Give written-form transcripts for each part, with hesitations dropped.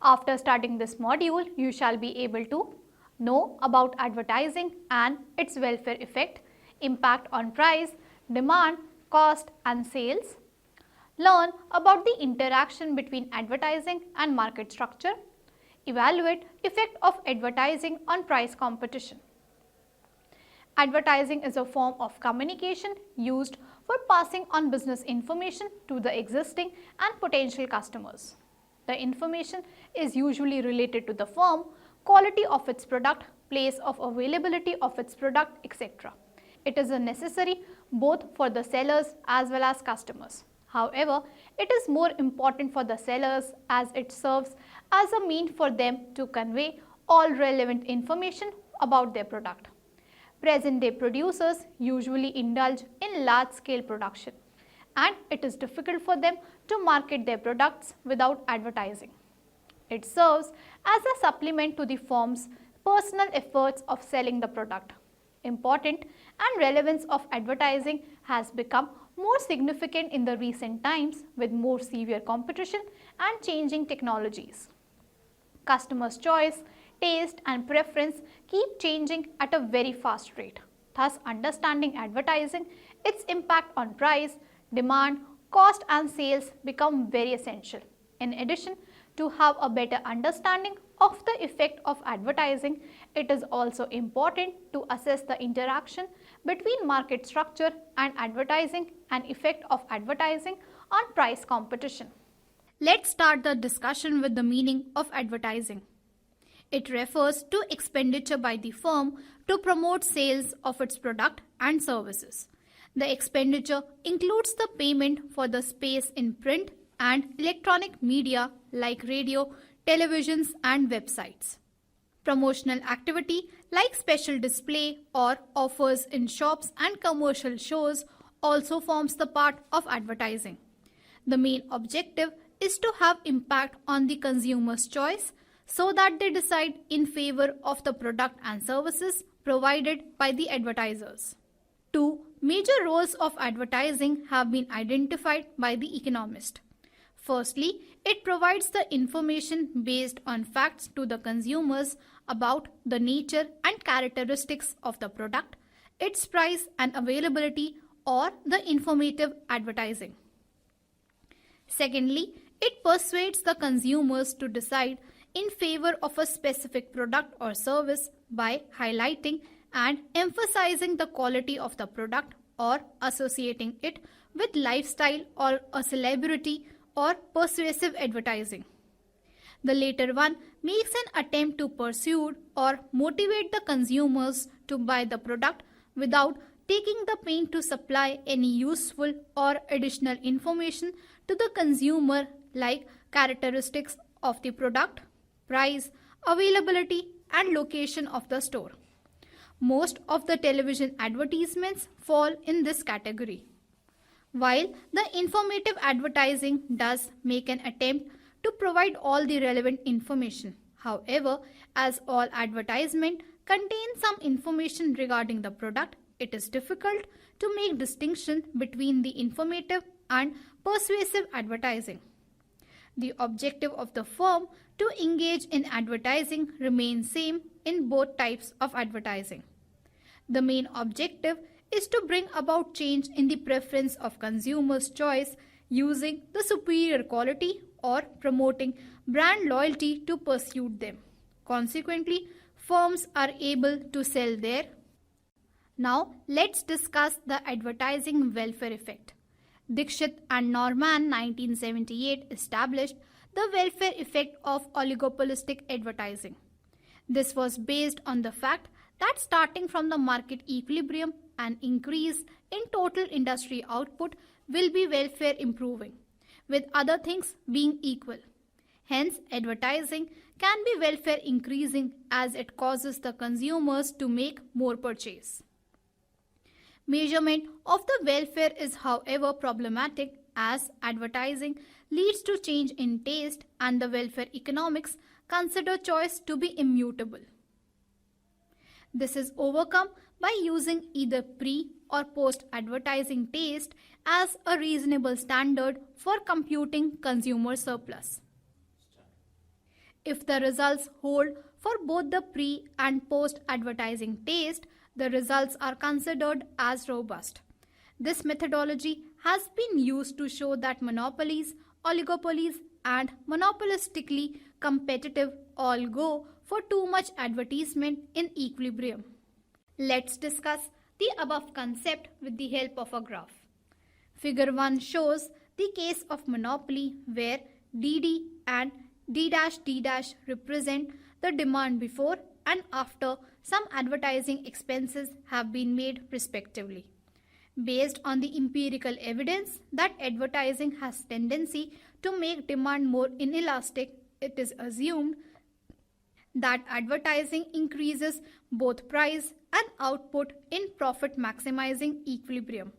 After starting this module, you shall be able to know about advertising and its welfare effect, impact on price, demand, cost and sales. Learn about the interaction between advertising and market structure. Evaluate effect of advertising on price competition. Advertising is a form of communication used for passing on business information to the existing and potential customers. The information is usually related to the firm, quality of its product, place of availability of its product, etc. It is necessary both for the sellers as well as customers. However, it is more important for the sellers as it serves as a means for them to convey all relevant information about their product. Present-day producers usually indulge in large-scale production, and it is difficult for them to market their products without advertising. It serves as a supplement to the firm's personal efforts of selling the product. Importance and relevance of advertising has become more significant in the recent times with more severe competition and changing technologies. Customers' choice, taste and preference keep changing at a very fast rate. Thus, understanding advertising, its impact on price, demand, cost and sales become very essential. In addition, to have a better understanding of the effect of advertising, it is also important to assess the interaction between market structure and advertising and effect of advertising on price competition. Let's start the discussion with the meaning of advertising. It refers to expenditure by the firm to promote sales of its product and services. The expenditure includes the payment for the space in print and electronic media like radio, televisions and websites. Promotional activity like special display or offers in shops and commercial shows also forms the part of advertising. The main objective is to have impact on the consumer's choice so that they decide in favor of the product and services provided by the advertisers. Two major roles of advertising have been identified by the economist. Firstly, it provides the information based on facts to the consumers about the nature and characteristics of the product, its price and availability, or the informative advertising. Secondly, it persuades the consumers to decide in favor of a specific product or service by highlighting and emphasizing the quality of the product or associating it with lifestyle or a celebrity or persuasive advertising. The later one makes an attempt to pursue or motivate the consumers to buy the product without taking the pain to supply any useful or additional information to the consumer like characteristics of the product, price, availability and location of the store. Most of the television advertisements fall in this category. While the informative advertising does make an attempt to provide all the relevant information, however, as all advertisement contains some information regarding the product, it is difficult to make distinction between the informative and persuasive advertising. The objective of the firm to engage in advertising remains same in both types of advertising. The main objective is to bring about change in the preference of consumers' choice using the superior quality or promoting brand loyalty to pursue them. Consequently, firms are able to sell their. Now, let's discuss the advertising welfare effect. Dixit and Norman 1978 established the welfare effect of oligopolistic advertising. This was based on the fact that starting from the market equilibrium, an increase in total industry output will be welfare improving, with other things being equal. Hence, advertising can be welfare increasing as it causes the consumers to make more purchase. Measurement of the welfare is however problematic as advertising leads to change in taste and the welfare economics consider choice to be immutable. This is overcome by using either pre or post advertising taste as a reasonable standard for computing consumer surplus. If the results hold for both the pre and post advertising taste, the results are considered as robust. This methodology has been used to show that monopolies, oligopolies, and monopolistically competitive all go for too much advertisement in equilibrium. Let's discuss the above concept with the help of a graph. Figure 1 shows the case of monopoly where DD and D represent the demand before and after some advertising expenses have been made respectively. Based on the empirical evidence that advertising has tendency to make demand more inelastic, it is assumed that advertising increases both price and output in profit maximizing equilibrium.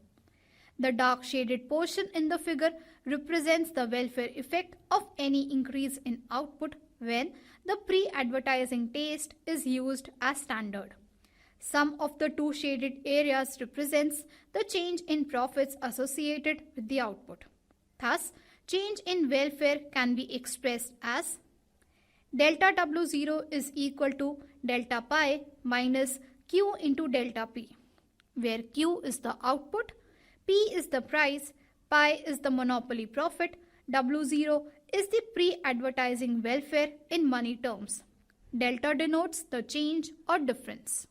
The dark shaded portion in the figure represents the welfare effect of any increase in output when the pre-advertising taste is used as standard. Sum of the two shaded areas represents the change in profits associated with the output. Thus, change in welfare can be expressed as delta W0 is equal to delta pi minus Q into delta P, where Q is the output, P is the price, pi is the monopoly profit, W0 is the pre-advertising welfare in money terms. Delta denotes the change or difference.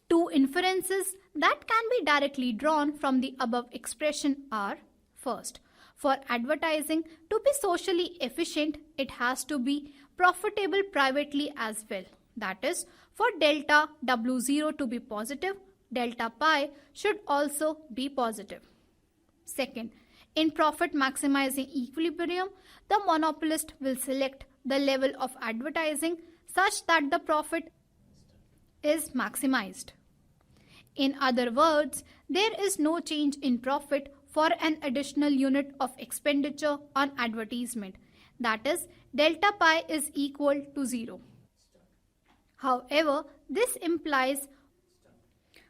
Two inferences that can be directly drawn from the above expression are: first, for advertising to be socially efficient, it has to be profitable privately as well. That is, for delta W0 to be positive, delta pi should also be positive. Second, in profit maximizing equilibrium, the monopolist will select the level of advertising such that the profit is maximized. In other words, there is no change in profit for an additional unit of expenditure on advertisement. That is, delta pi is equal to 0. However, this implies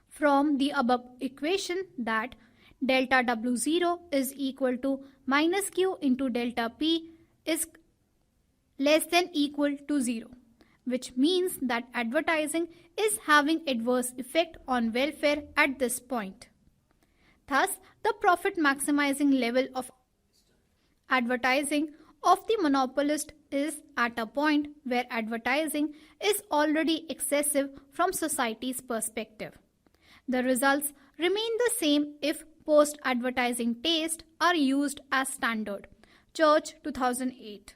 from the above equation that delta W0 is equal to minus Q into delta P is less than equal to 0, which means that advertising is having adverse effect on welfare at this point. Thus, the profit maximizing level of advertising of the monopolist is at a point where advertising is already excessive from society's perspective. The results remain the same if post-advertising tastes are used as standard. Church 2008.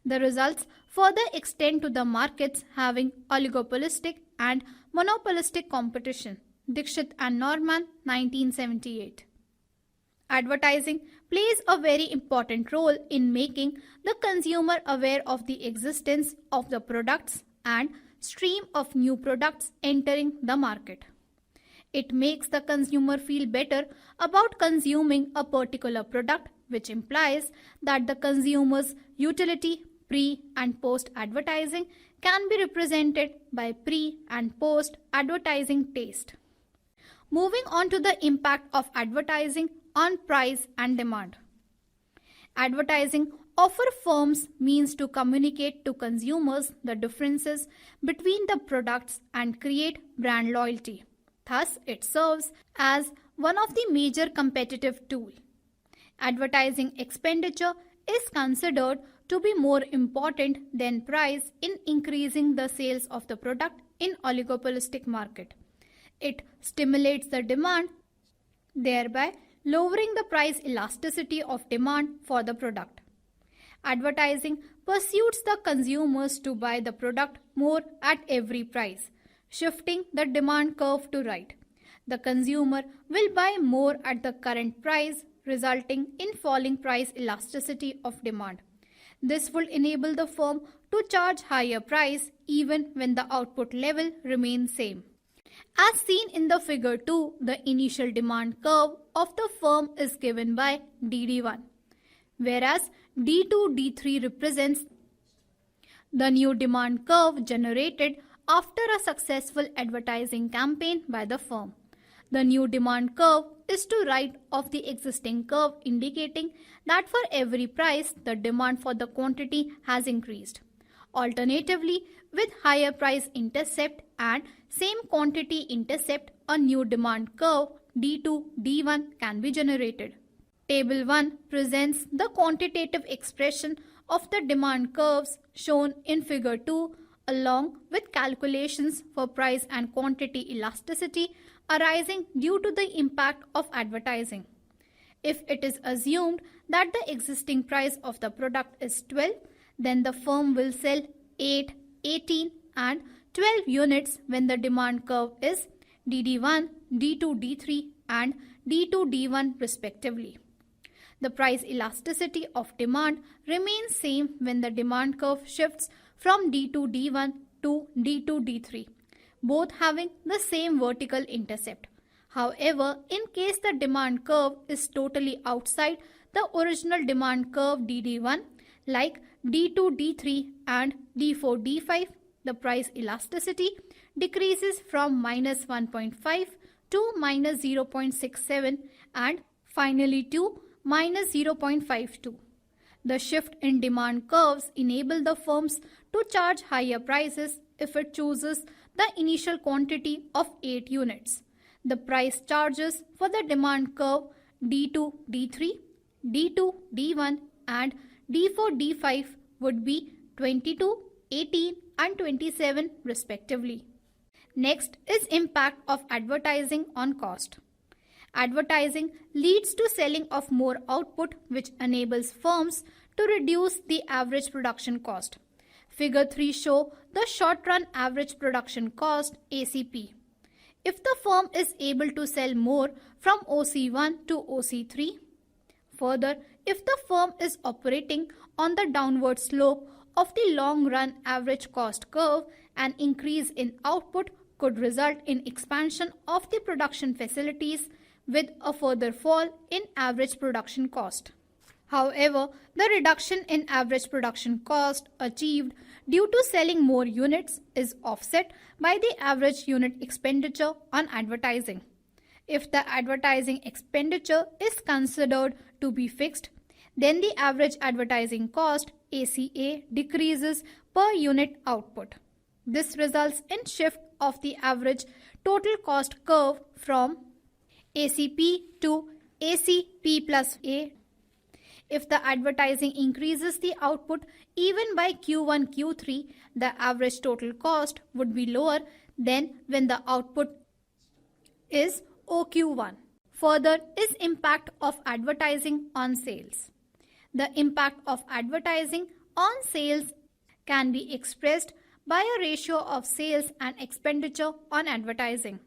The results further extend to the markets having oligopolistic and monopolistic competition. Dixit and Norman, 1978. Advertising plays a very important role in making the consumer aware of the existence of the products and stream of new products entering the market. It makes the consumer feel better about consuming a particular product, which implies that the consumer's utility pre and post advertising can be represented by pre and post advertising taste. Moving on to the impact of advertising on price and demand. Advertising offer firms means to communicate to consumers the differences between the products and create brand loyalty. Thus, it serves as one of the major competitive tools. Advertising expenditure is considered to be more important than price in increasing the sales of the product in oligopolistic market. It stimulates the demand, thereby lowering the price elasticity of demand for the product. Advertising persuades the consumers to buy the product more at every price, shifting the demand curve to right. The consumer will buy more at the current price, resulting in falling price elasticity of demand. This will enable the firm to charge higher price even when the output level remains same. As seen in the figure 2, the initial demand curve of the firm is given by DD1, whereas D2, D3 represents the new demand curve generated after a successful advertising campaign by the firm. The new demand curve is to right of the existing curve, indicating that for every price, the demand for the quantity has increased. Alternatively, with higher price intercept and same quantity intercept, a new demand curve D2, D1 can be generated. Table 1 presents the quantitative expression of the demand curves shown in figure 2 along with calculations for price and quantity elasticity arising due to the impact of advertising. If it is assumed that the existing price of the product is 12, then the firm will sell 8, 18 and 12 units when the demand curve is DD1, D2, D3 and D2, D1 respectively. The price elasticity of demand remains same when the demand curve shifts from D2, D1 to D2, D3, both having the same vertical intercept. However, in case the demand curve is totally outside the original demand curve DD1, like D2, D3 and D4, D5, the price elasticity decreases from minus 1.5 to minus 0.67 and finally to minus 0.52. The shift in demand curves enable the firms to charge higher prices if it chooses the initial quantity of 8 units. The price charges for the demand curve D2, D3, D2, D1 and D4, D5 would be 22, 18 and 27 respectively. Next is impact of advertising on cost. Advertising leads to selling of more output, which enables firms to reduce the average production cost. Figure 3 show the short-run average production cost ACP. If the firm is able to sell more from OC1 to OC3, further, if the firm is operating on the downward slope of the long-run average cost curve, an increase in output could result in expansion of the production facilities with a further fall in average production cost. However, the reduction in average production cost achieved due to selling more units is offset by the average unit expenditure on advertising. If the advertising expenditure is considered to be fixed, then the average advertising cost ACA decreases per unit output. This results in shift of the average total cost curve from ACP to ACP plus A. If the advertising increases the output even by Q1, Q3, the average total cost would be lower than when the output is OQ1. Further is impact of advertising on sales. The impact of advertising on sales can be expressed by a ratio of sales and expenditure on advertising.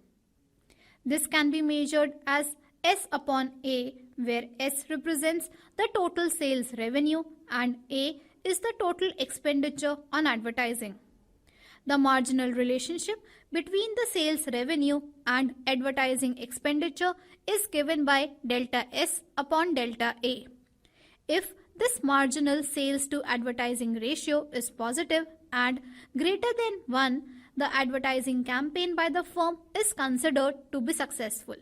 This can be measured as S upon A, where S represents the total sales revenue and A is the total expenditure on advertising. The marginal relationship between the sales revenue and advertising expenditure is given by delta S upon delta A. If this marginal sales to advertising ratio is positive and greater than 1, the advertising campaign by the firm is considered to be successful.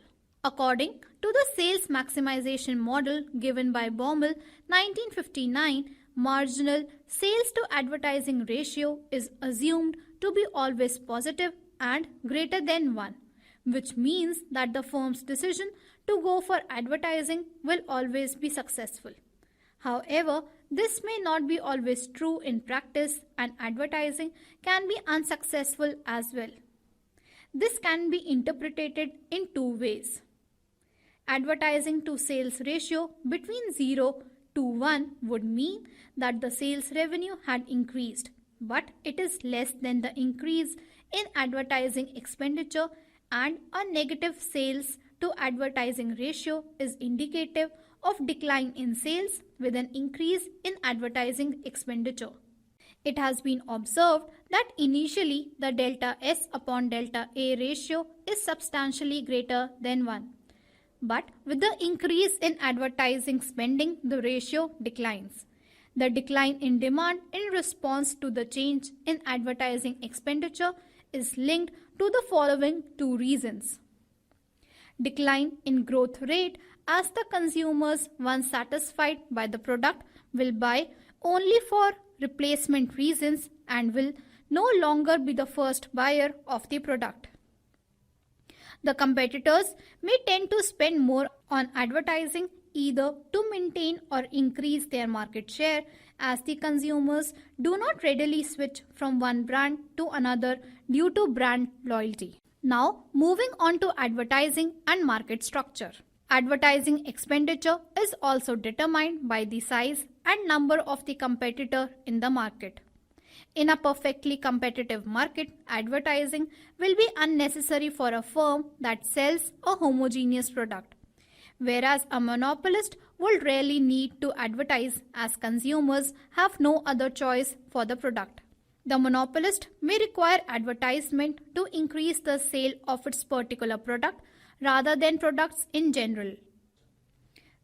According to the sales maximization model given by Baumol 1959, marginal sales to advertising ratio is assumed to be always positive and greater than 1, which means that the firm's decision to go for advertising will always be successful. However, this may not be always true in practice and advertising can be unsuccessful as well. This can be interpreted in two ways. Advertising to sales ratio between 0 to 1 would mean that the sales revenue had increased, but it is less than the increase in advertising expenditure, and a negative sales to advertising ratio is indicative of decline in sales with an increase in advertising expenditure. It has been observed that initially the delta S upon delta A ratio is substantially greater than 1. But with the increase in advertising spending, the ratio declines. The decline in demand in response to the change in advertising expenditure is linked to the following two reasons. decline in growth rate as the consumers, once satisfied by the product, will buy only for replacement reasons and will no longer be the first buyer of the product. The competitors may tend to spend more on advertising either to maintain or increase their market share, as the consumers do not readily switch from one brand to another due to brand loyalty. Now, moving on to advertising and market structure. Advertising expenditure is also determined by the size and number of the competitor in the market. In a perfectly competitive market, advertising will be unnecessary for a firm that sells a homogeneous product, whereas a monopolist will rarely need to advertise as consumers have no other choice for the product. The monopolist may require advertisement to increase the sale of its particular product rather than products in general.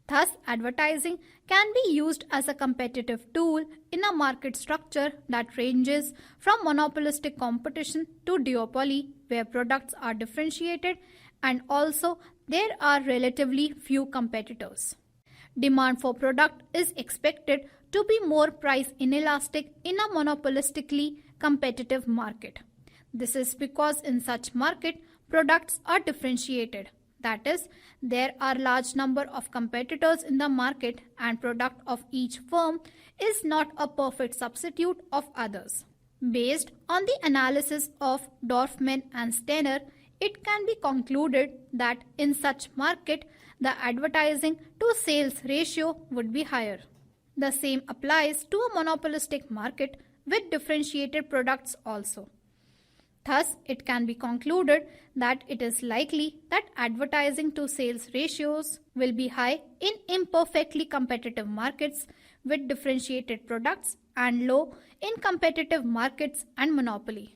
Thus, advertising can be used as a competitive tool in a market structure that ranges from monopolistic competition to duopoly, where products are differentiated and also there are relatively few competitors. Demand for product is expected to be more price inelastic in a monopolistically competitive market. This is because in such market, products are differentiated. That is, there are large number of competitors in the market and product of each firm is not a perfect substitute of others. Based on the analysis of Dorfman and Steiner, it can be concluded that in such market, the advertising to sales ratio would be higher. The same applies to a monopolistic market with differentiated products also. Thus, it can be concluded that it is likely that advertising to sales ratios will be high in imperfectly competitive markets with differentiated products and low in competitive markets and monopoly.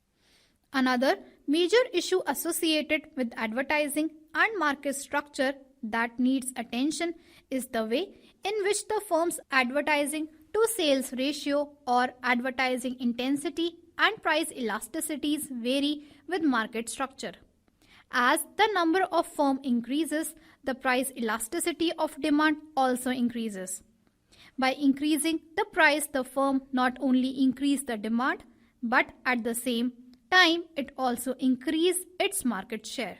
Another major issue associated with advertising and market structure that needs attention is the way in which the firm's advertising to sales ratio or advertising intensity and price elasticities vary with market structure. As the number of firms increases, the price elasticity of demand also increases. By increasing the price, the firm not only increase the demand, but at the same time, it also increase its market share.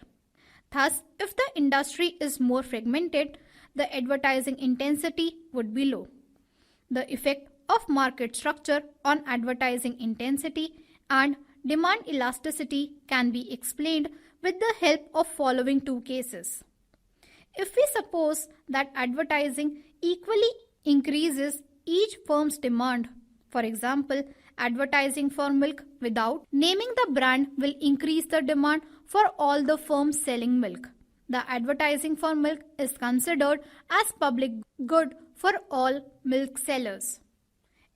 Thus, if the industry is more fragmented, the advertising intensity would be low. The effect of market structure on advertising intensity and demand elasticity can be explained with the help of following two cases. If we suppose that advertising equally increases each firm's demand, for example, advertising for milk without naming the brand will increase the demand for all the firms selling milk. The advertising for milk is considered as public good for all milk sellers.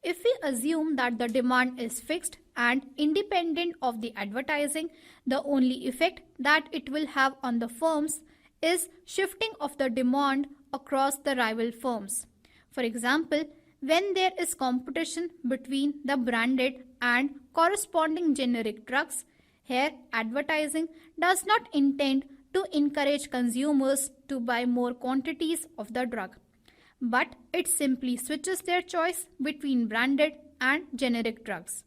If we assume that the demand is fixed and independent of the advertising, the only effect that it will have on the firms is shifting of the demand across the rival firms. For example, when there is competition between the branded and corresponding generic drugs, here advertising does not intend to encourage consumers to buy more quantities of the drug, but it simply switches their choice between branded and generic drugs.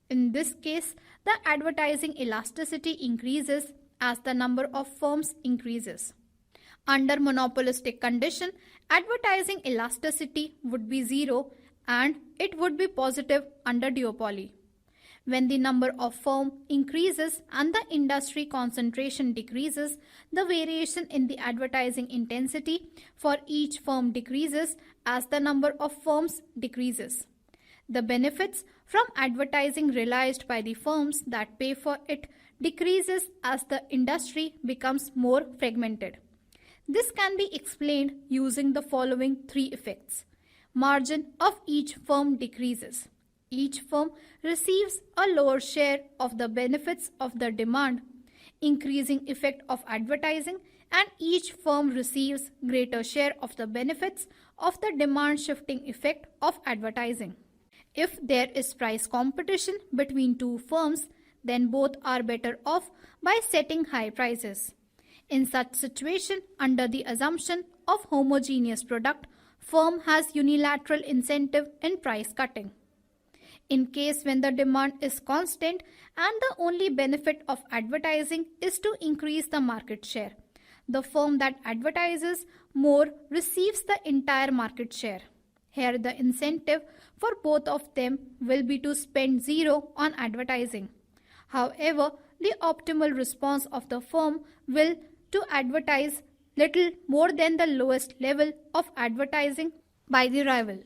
In this case, the advertising elasticity increases as the number of firms increases. Under monopolistic condition, advertising elasticity would be zero and it would be positive under duopoly. When the number of firms increases and the industry concentration decreases, the variation in the advertising intensity for each firm decreases as the number of firms decreases. The benefits from advertising realized by the firms that pay for it decreases as the industry becomes more fragmented. This can be explained using the following three effects. Margin of each firm decreases. Each firm receives a lower share of the benefits of the demand, increasing effect of advertising, and each firm receives greater share of the benefits of the demand shifting effect of advertising. If there is price competition between two firms, then both are better off by setting high prices. In such situation, under the assumption of homogeneous product, firm has unilateral incentive in price cutting. In case when the demand is constant and the only benefit of advertising is to increase the market share, the firm that advertises more receives the entire market share. Here the incentive for both of them will be to spend zero on advertising. However, the optimal response of the firm will to advertise little more than the lowest level of advertising by the rival.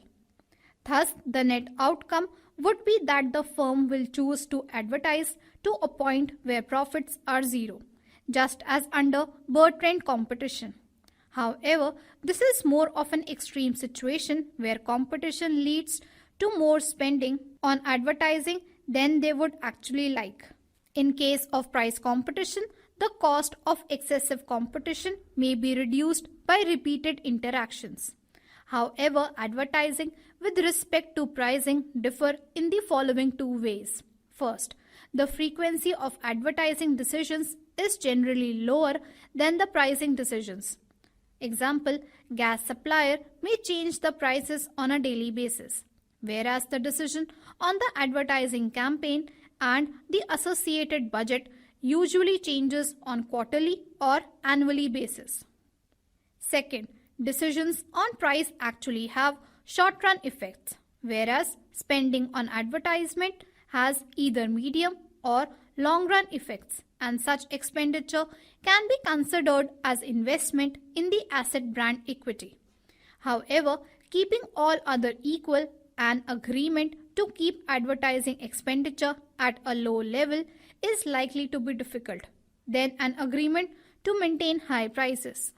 Thus, the net outcome would be that the firm will choose to advertise to a point where profits are zero, just as under bird trend competition. However, this is more of an extreme situation where competition leads to more spending on advertising than they would actually like. In case of price competition, the cost of excessive competition may be reduced by repeated interactions. However, advertising with respect to pricing differ in the following two ways. First, the frequency of advertising decisions is generally lower than the pricing decisions. Example, gas supplier may change the prices on a daily basis, whereas the decision on the advertising campaign and the associated budget usually changes on quarterly or annually basis. Second, decisions on price actually have short-run effects, whereas spending on advertisement has either medium or long-run effects, and such expenditure can be considered as investment in the asset brand equity. However, keeping all other equal, an agreement to keep advertising expenditure at a low level is likely to be difficult than an agreement to maintain high prices.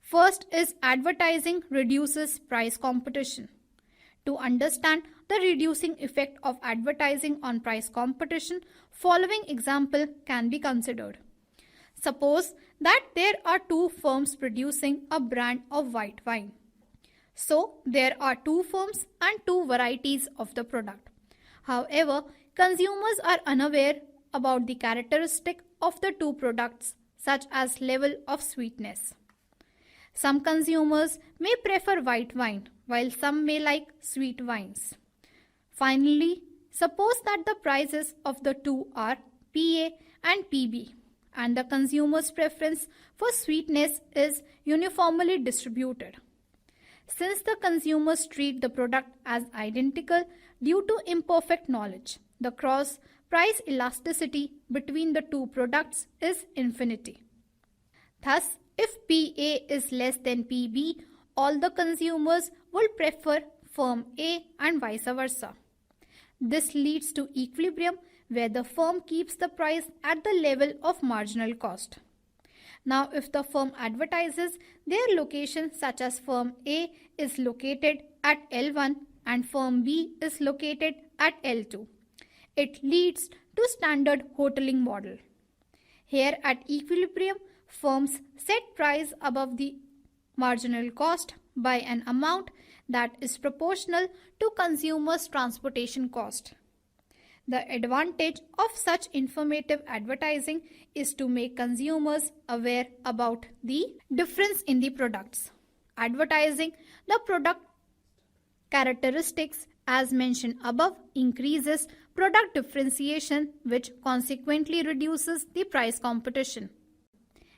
First is advertising reduces price competition. To understand the reducing effect of advertising on price competition, following example can be considered. Suppose that there are two firms producing a brand of white wine. So, there are two firms and two varieties of the product. However, consumers are unaware about the characteristic of the two products, such as level of sweetness. Some consumers may prefer white wine, while some may like sweet wines. Finally, suppose that the prices of the two are PA and PB, and the consumer's preference for sweetness is uniformly distributed. Since the consumers treat the product as identical due to imperfect knowledge, the cross price elasticity between the two products is infinity. Thus, if PA is less than PB, all the consumers will prefer firm A and vice versa. This leads to equilibrium where the firm keeps the price at the level of marginal cost. Now, if the firm advertises their location, such as firm A is located at L1 and firm B is located at L2, it leads to standard hoteling model. Here at equilibrium, firms set price above the marginal cost by an amount that is proportional to consumers' transportation cost. The advantage of such informative advertising is to make consumers aware about the difference in the products. Advertising the product characteristics as mentioned above increases product differentiation, which consequently reduces the price competition.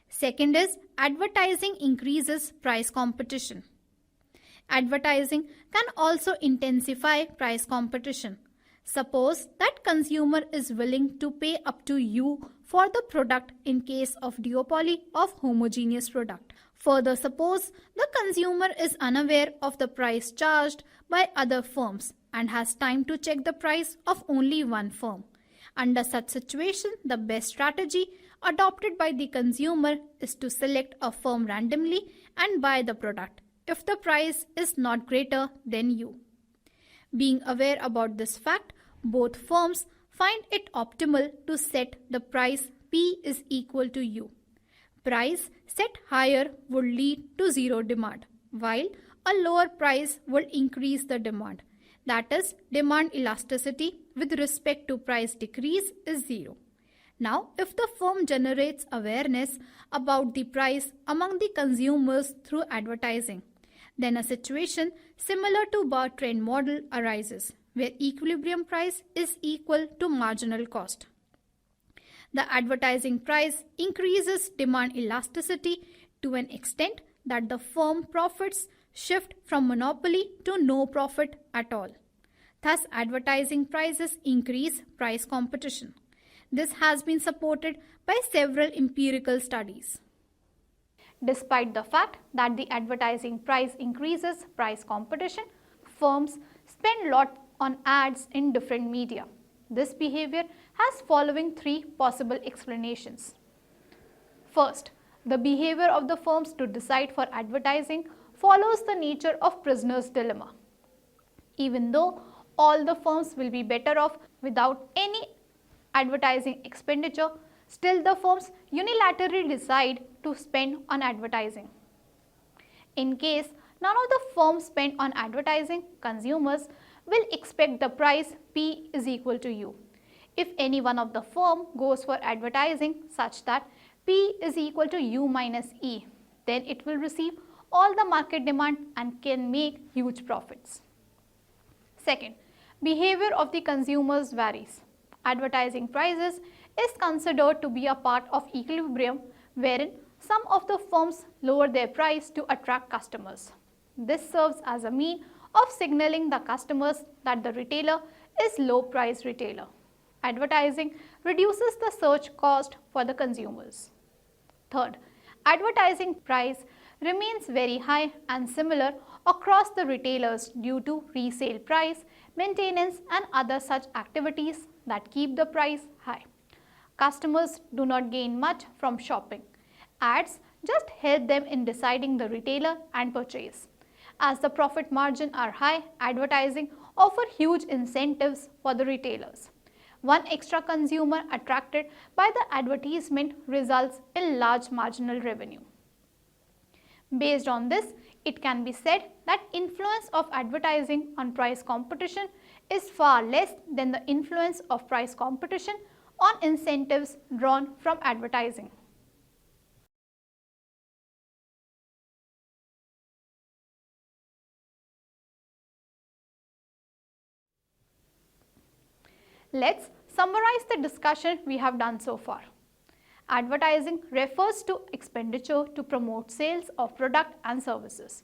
Second is advertising increases price competition. Advertising can also intensify price competition. Suppose that consumer is willing to pay up to U for the product in case of duopoly of homogeneous product. Further, suppose the consumer is unaware of the price charged by other firms and has time to check the price of only one firm. Under such situation, the best strategy adopted by the consumer is to select a firm randomly and buy the product if the price is not greater than U. Being aware about this fact, both firms find it optimal to set the price P is equal to U. Price set higher would lead to zero demand, while a lower price would increase the demand. That is, demand elasticity with respect to price decrease is zero. Now, if the firm generates awareness about the price among the consumers through advertising, then a situation similar to bar trend model arises, where equilibrium price is equal to marginal cost. The advertising price increases demand elasticity to an extent that the firm profits shift from monopoly to no profit at all. Thus, advertising prices increase price competition. This has been supported by several empirical studies. Despite the fact that the advertising price increases price competition, firms spend a lot on ads in different media. This behavior has following three possible explanations. First, the behavior of the firms to decide for advertising follows the nature of prisoner's dilemma. Even though all the firms will be better off without any advertising expenditure, still the firms unilaterally decide to spend on advertising. In case none of the firms spend on advertising, consumers will expect the price P is equal to U. If any one of the firm goes for advertising such that P is equal to U minus E, then it will receive all the market demand and can make huge profits. Second, behavior of the consumers varies. Advertising prices is considered to be a part of equilibrium, wherein some of the firms lower their price to attract customers. This serves as a mean of signaling the customers that the retailer is low price retailer. Advertising reduces the search cost for the consumers. Third, advertising price remains very high and similar across the retailers due to resale price, maintenance and other such activities that keep the price high. Customers do not gain much from shopping. Ads just help them in deciding the retailer and purchase. As the profit margin are high, advertising offer huge incentives for the retailers. One extra consumer attracted by the advertisement results in large marginal revenue. Based on this, it can be said that influence of advertising on price competition is far less than the influence of price competition on incentives drawn from advertising. Let's summarize the discussion we have done so far. Advertising refers to expenditure to promote sales of product and services.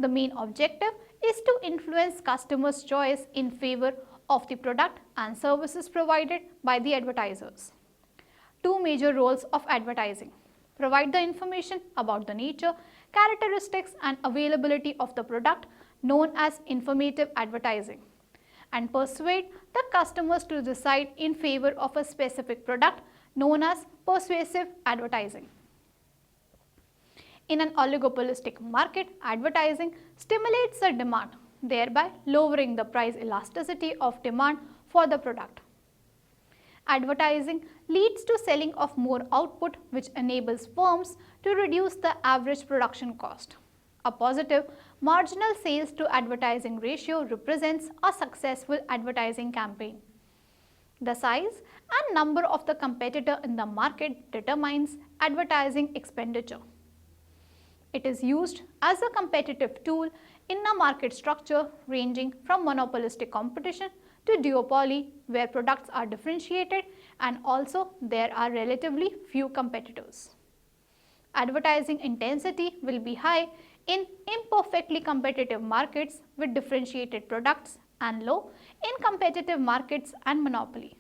The main objective is to influence customers' choice in favor of the product and services provided by the advertisers. Two major roles of advertising: provide the information about the nature, characteristics and availability of the product, known as informative advertising, and persuade the customers to decide in favor of a specific product, known as persuasive advertising. In an oligopolistic market, advertising stimulates the demand, thereby lowering the price elasticity of demand for the product. Advertising leads to selling of more output, which enables firms to reduce the average production cost. A positive marginal sales to advertising ratio represents a successful advertising campaign. The size and number of the competitor in the market determines advertising expenditure. It is used as a competitive tool in a market structure ranging from monopolistic competition to duopoly, where products are differentiated and also there are relatively few competitors. Advertising intensity will be high in imperfectly competitive markets with differentiated products and low in competitive markets and monopoly.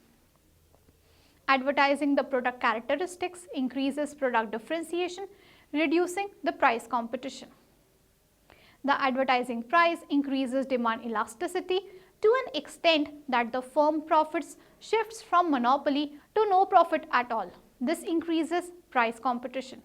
Advertising the product characteristics increases product differentiation, reducing the price competition. The advertising price increases demand elasticity to an extent that the firm profits shifts from monopoly to no profit at all. This increases price competition.